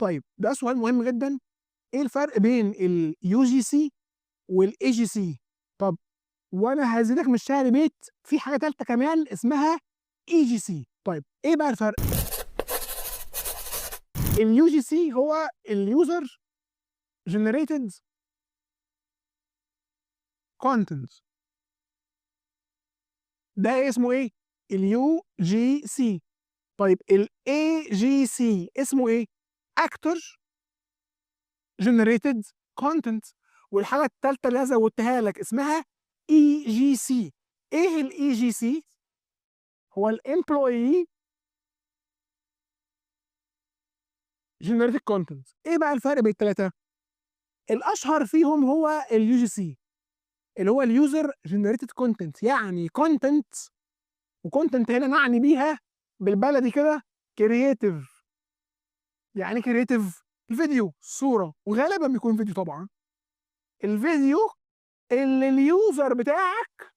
طيب ده سؤال مهم جدا، ايه الفرق بين اليو جي سي والاي جي سي؟ طب وانا هزيدك من الشعر بيت، في حاجه ثالثه كمان اسمها اي جي سي. طيب ايه بقى الفرق؟ اليو جي سي هو اليوزر جنريتد كونتنت، ده اسمه ايه؟ اليو جي سي. طيب الاي جي سي اسمه ايه؟ اكتور جنريتد كونتنت. والحاجه الثالثه اللي انا زودتها لك اسمها اي جي سي. ايه الاي جي سي؟ هو الامبلوي جنريتد كونتنت. ايه بقى الفرق بين الثلاثه؟ الاشهر فيهم هو اليو جي سي اللي هو اليوزر جنريتد كونتنت، يعني كونتنت، وكونتنت هنا نعني بيها بالبلدي كده كرييتيف. يعني كرييتيف الفيديو، الصوره، وغالبا بيكون فيديو طبعا. الفيديو اللي اليوزر بتاعك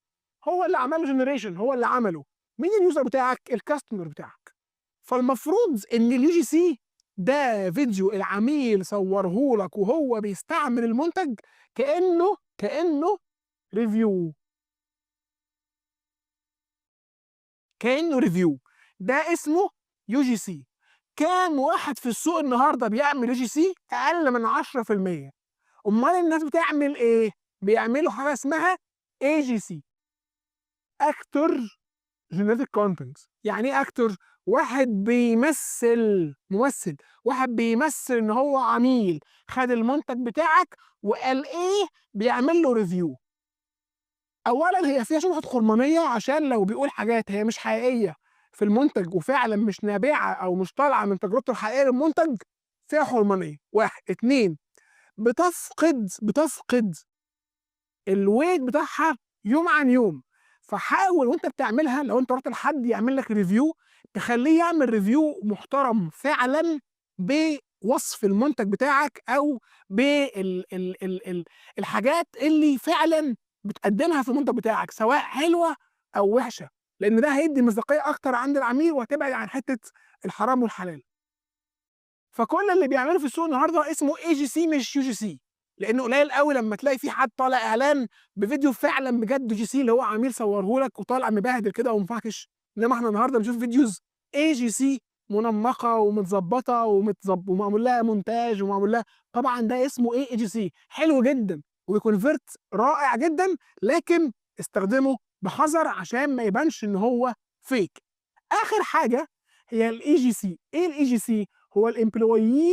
هو اللي عمله جنريشن، هو اللي عمله. مين اليوزر بتاعك؟ الكاستمر بتاعك. فالمفروض ان اليو جي سي ده فيديو العميل صوره لك وهو بيستعمل المنتج كانه ريفيو. كانه ريفيو، ده اسمه يو جي سي. كام واحد في السوق النهارده بيعمل يو جي سي؟ اقل من 10%. امال الناس بتعمل ايه؟ بيعملوا حاجه اسمها اي جي سي، اكتور جنريتد كونتنت. يعني ايه اكتور؟ واحد بيمثل، ممثل، واحد بيمثل ان هو عميل خد المنتج بتاعك وقال ايه، بيعمل له ريفيو. اولا هي فيها شبهه خرمانيه، عشان لو بيقول حاجات هي مش حقيقيه في المنتج وفعلا مش نابعه او مش طالعه من تجربته الحقيقيه للمنتج، فيها حرمانيه. واحد. اتنين، بتفقد الويت بتاعها يوم عن يوم. فحاول وانت بتعملها، لو انت رحت لحد يعمل لك ريفيو، تخليه يعمل ريفيو محترم فعلا بوصف المنتج بتاعك او بالحاجات اللي فعلا بتقدمها في المنتج بتاعك، سواء حلوه او وحشه، لان ده هيدي مصداقيه اكتر عند العميل وهتبعد عن حته الحرام والحلال. فكل اللي بيعمله في السوق النهارده اسمه اي جي سي مش يو جي سي، لانه قليل قوي لما تلاقي في حد طالع اعلان بفيديو فعلا بجد جي سي اللي هو عميل صوره لك وطالع مبهدل كده ومفحكش. انما احنا النهارده بنشوف فيديوز اي جي سي منمقه ومتظبطه ومعمول لها مونتاج ومعمول لها. طبعا ده اسمه اي جي سي، حلو جدا وبيكونفرت رائع جدا، لكن استخدمه بحذر عشان ما يبانش ان هو فيك. اخر حاجه هي الاي جي سي. ايه الاي جي سي؟ هو الامبلويي